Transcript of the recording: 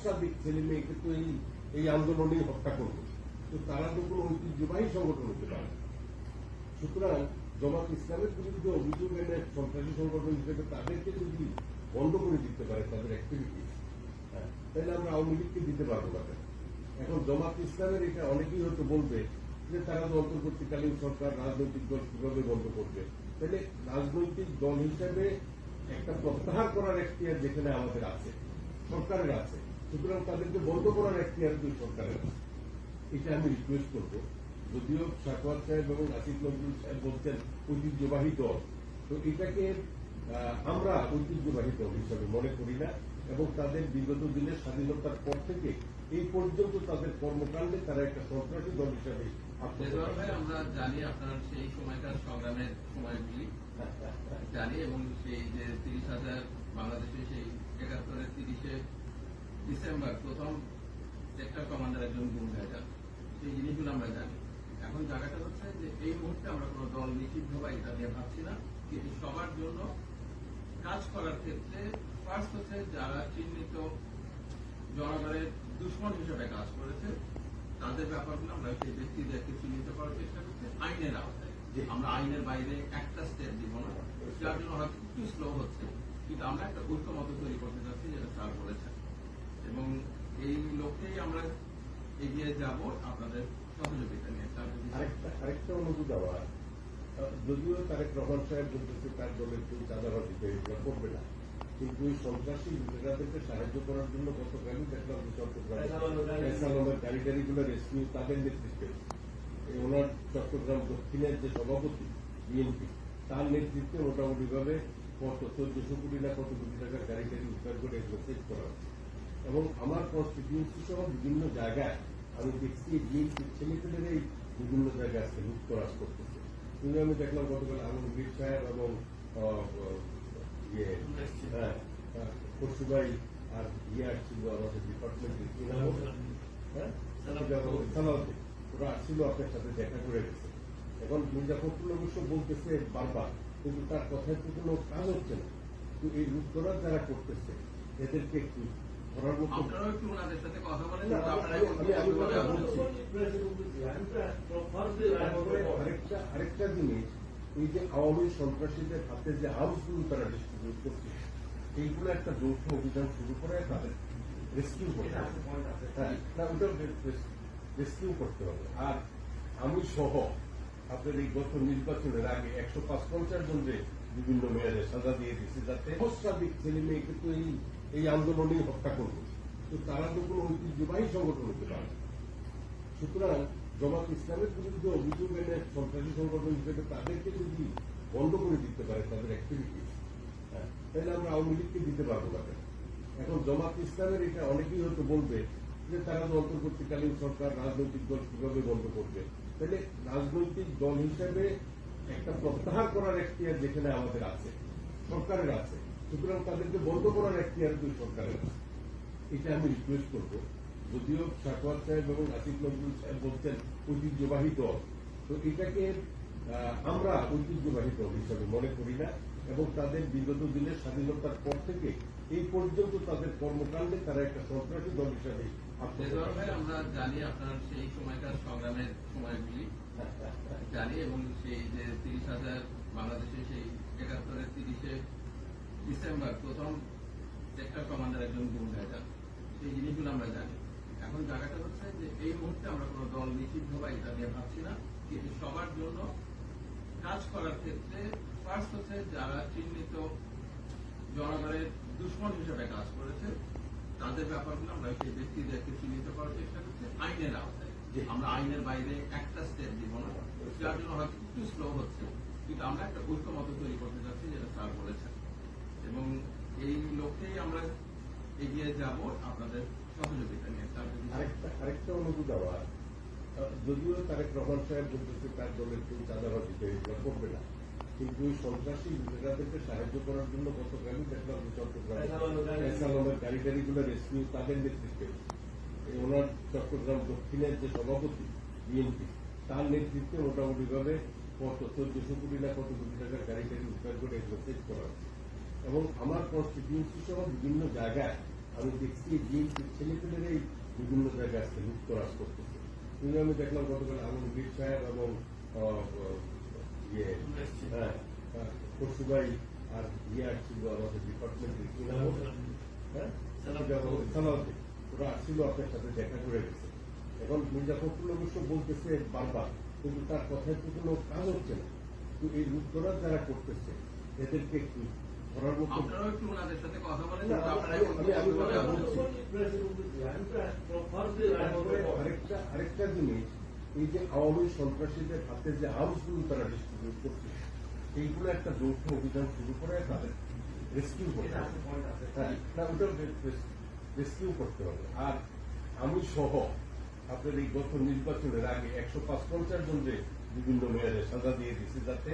সহস্রাধিক ছেলে মেয়েকে তো এই আন্দোলনেই হত্যা করবে। তো তারা তো কোনো ঐতিহ্যবাহী সংগঠন হতে পারে। সুতরাং জামাত ইসলামের বিরুদ্ধে অভিযোগ এনে সন্ত্রাসী সংগঠন হিসেবে তাদেরকে যদি বন্ধ করে দিতে পারে তাদের অ্যাক্টিভিটি, তাহলে আমরা আওয়ামী লীগকে দিতে পারবো না। এখন জামাত ইসলামের এটা অনেকেই হয়তো বলবে যে তারা তো অন্তর্বর্তীকালীন সরকার রাজনৈতিক দল কিভাবে বন্ধ করবে, তাহলে রাজনৈতিক দল হিসেবে একটা প্রত্যাহার করার এখতিয়ার যেখানে আমাদের আছে, সরকারের আছে, সুতরাং তাদেরকে বন্ধ করার এখতিয়ার দুই সরকারের আছে। এটা আমি রিকোয়েস্ট করবো। যদিও সাকওয়াত সাহেব এবং আসিফ নজরুল সাহেব বলছেন ঐতিহ্যবাহী দল, তো এটাকে আমরা ঐতিহ্যবাহী দল হিসাবে মনে করি না, এবং তাদের বিগত দিনের স্বাধীনতার পর থেকে এই পর্যন্ত তাদের কর্মকাণ্ডে তারা একটা সন্ত্রাসী দল হিসাবে আমরা জানি আপনার সেই সময়কার সংগ্রামের সময়গুলি জানি, এবং সেই যে 30,000 বাংলাদেশে সেই 71-এর 30শে ডিসেম্বর প্রথম সেক্টর কমান্ডার একজন গুম হয়ে যান, সেই জিনিসগুলো আমরা জানি। এখন জায়গাটা হচ্ছে যে এই মুহূর্তে আমরা কোনো দল নিষিদ্ধ বা এটা নিয়ে ভাবছি না, কিন্তু সবার জন্য কাজ করার ক্ষেত্রে ফার্স্ট হচ্ছে যারা চিহ্নিত জনগণের দুশ্মন হিসেবে কাজ করেছে তাদের ব্যাপারগুলো আমরা সেই ব্যক্তিদেরকে চিহ্নিত করার চেষ্টা করছি আইনের আওতায়। আমরা আইনের বাইরে একটা স্টেপ দিব না, যার জন্য হয়তো একটু স্লো হচ্ছে, কিন্তু আমরা একটা ঐক্যমত তৈরি করতে চাচ্ছি, যেটা স্যার বলেছেন, এবং এই লক্ষ্যেই আমরা এগিয়ে যাব আপনাদের সহযোগিতা নিয়ে। আরেকটা অনুরোধ আমার, যদিও তারেক রহমান সাহেব বলতেছে তার দলের কেউ চাঁদাবাজি এগুলো করবে না, কিন্তু ওই সন্ত্রাসী লুটেরাদেরকে সাহায্য করার জন্য গতকালই দেখলাম চট্টগ্রামের গাড়ি গাড়িগুলো রেস্কিউ তাদের নেতৃত্বে, ওনার চট্টগ্রাম দক্ষিণের যে সভাপতি বিএনপি তার নেতৃত্বে মোটামুটিভাবে 1400 কোটি না কত কোটি টাকার গাড়ি গাড়ি উদ্ধার করে এগুলো চেক করা হচ্ছে। এবং আমার কনস্টিটিউন্সি সহ বিভিন্ন জায়গায় আমি দেখছি বিএনপির ছেলেপেলেরাই বিভিন্ন জায়গায় আজকে লুটতরাজ করতেছে। কিন্তু আমি দেখলাম গতকাল আলমগীর সাহেব এবং পরশুভাই আর আসছিল আমাদের ডিপার্টমেন্টের কি নাম, সালাউদ্দিন, ওরা আসছিল আপনার সাথে দেখা করে গেছে। এখন মির্জা ফখরুল অবশ্য বলতেছে বারবার, কিন্তু তার কথায় তো কোনো কাজ হচ্ছে না। তো এই লুটতরাজ যারা করতেছে এদেরকে একটু ধরার মতো আরেকটা জিনিস, এই যে আওয়ামী সন্ত্রাসীদের হাতে যে আর্মসগুলো তারা ডিস্ট্রিবিউট করছে, এইগুলো একটা যৌথ অভিযান শুরু করে তাদের রেস্কিউ করতে হবে। হ্যাঁ, না ওটা রেস্কিউ করতে হবে। আর আমি সহ আপনার এই গত নির্বাচনের আগে 155 জনকে বিভিন্ন মেয়াদে সাজা দিয়ে দিচ্ছে, যাতে সহস্রাধিক ছেলে মেয়েকে তো এই আন্দোলনেই হত্যা করবে। তো তারা তো কোনো ঐতিহ্যবাহী সংগঠন হতে পারে। সুতরাং জামাত ইসলামের বিরুদ্ধে অভিযোগ এনে সন্ত্রাসী সংগঠন হিসেবে তাদেরকে যদি বন্ধ করে দিতে পারে তাদের অ্যাক্টিভিটি, তাহলে আমরা আওয়ামী লীগকে দিতে পারবো না। এখন জামাত ইসলামের এটা অনেকেই হয়তো বলবে যে তারা তো অন্তর্বর্তীকালীন সরকার রাজনৈতিক দল কিভাবে বন্ধ করবে, তাহলে রাজনৈতিক দল হিসেবে একটা প্রত্যাহার করার এখতিয়ার যেখানে আমাদের আছে, সরকারের আছে, সুতরাং তাদেরকে বন্ধ করার এখতিয়ার দুই সরকারের আছে। এটা আমি রিকোয়েস্ট করবো। যদিও সাকওয়াত সাহেব এবং আসিফ নজরুল সাহেব বলছেন ঐতিহ্যবাহী দল, তো এটাকে আমরা ঐতিহ্যবাহী দল হিসাবে মনে করি না, এবং তাদের বিগত দিনের স্বাধীনতার পর থেকে এই পর্যন্ত তাদের কর্মকাণ্ডে তারা একটা সন্ত্রাসী দল হিসাবে আমরা জানি আপনার সেই সময়কার সংগ্রামের সময়গুলি জানি, এবং সেই যে 30,000 বাংলাদেশে সেই 71-এর 30শে ডিসেম্বর প্রথম সেক্টর কমান্ডার একজন গুম হয়ে যান, সেই জিনিসগুলো আমরা জানি। এখন জায়গাটা হচ্ছে যে এই মুহূর্তে আমরা কোনো দল নিষিদ্ধ বা এটা নিয়ে ভাবছি না, কিন্তু সবার জন্য কাজ করার ক্ষেত্রে ফার্স্ট হচ্ছে যারা চিহ্নিত জনগণের দুশ্মন হিসেবে কাজ করেছে তাদের ব্যাপারগুলো আমরা সেই ব্যক্তিদেরকে চিহ্নিত করার চেষ্টা করছি আইনের আওতায়। আমরা আইনের বাইরে একটা স্টেপ দিব না, যার জন্য হয়তো একটু স্লো হচ্ছে, কিন্তু আমরা একটা ঐক্যমত তৈরি করতে চাচ্ছি, যেটা স্যার বলেছেন, এবং এই লক্ষ্যেই আমরা এগিয়ে যাব আপনাদের সহযোগিতা নিয়ে। আরেকটা অনুরোধ আমার, যদিও তারেক রহমান সাহেব বলতেছে তার দলের কেউ চাঁদাবাজি এগুলো করবে না, কিন্তু ওই সন্ত্রাসী লুটেরাদেরকে সাহায্য করার জন্য গতকালই দেখলাম চট্টগ্রামের গাড়ি গাড়িগুলো রেস্কিউ তাদের নেতৃত্বে, ওনার চট্টগ্রাম দক্ষিণের যে সভাপতি বিএনপি তার নেতৃত্বে মোটামুটিভাবে 1400 কোটি না কত কোটি টাকার গাড়ি গাড়ি উদ্ধার করে এগুলো চেক করা হচ্ছে। এবং আমার কনস্টিটিউন্সি সহ বিভিন্ন জায়গায় আমি দেখছি বিএনপির ছেলেপেলেরাই বিভিন্ন জায়গায় আজকে লুপ্তরাজ করতেছে। কিন্তু আমি দেখলাম গতকাল আলমগীর সাহেব এবং পরশু ভাই আর আসছিল আমাদের ডিপার্টমেন্টের কি নাম ওর? হ্যাঁ সালাউদ্দিন, ওরা আসছিল আপনার সাথে দেখা করে গেছে। এখন মির্জা ফখরুল অবশ্য বলতেছে বারবার, কিন্তু তার কথায় তো কোনো কাজ হচ্ছে না। তো এই লুপ্তরাজ যারা করতেছে এদেরকে একটু ধরার মতো। আপনারাও একটু ওনাদের সাথে কথা বলেন। না, আরেকটা জিনিস, এই যে আওয়ামী সন্ত্রাসীদের হাতে যে আর্মসগুলো তারা ডিস্ট্রিবিউট করছে, এইগুলো একটা যৌথ অভিযান শুরু করে তাদের রেস্কিউ করতে হবে। হ্যাঁ, না, ওটা রেস্কিউ করতে হবে। আর আমি সহ আপনার এই গত নির্বাচনের আগে 155 জনকে বিভিন্ন মেয়াদে সাজা দিয়ে দিচ্ছে, যাতে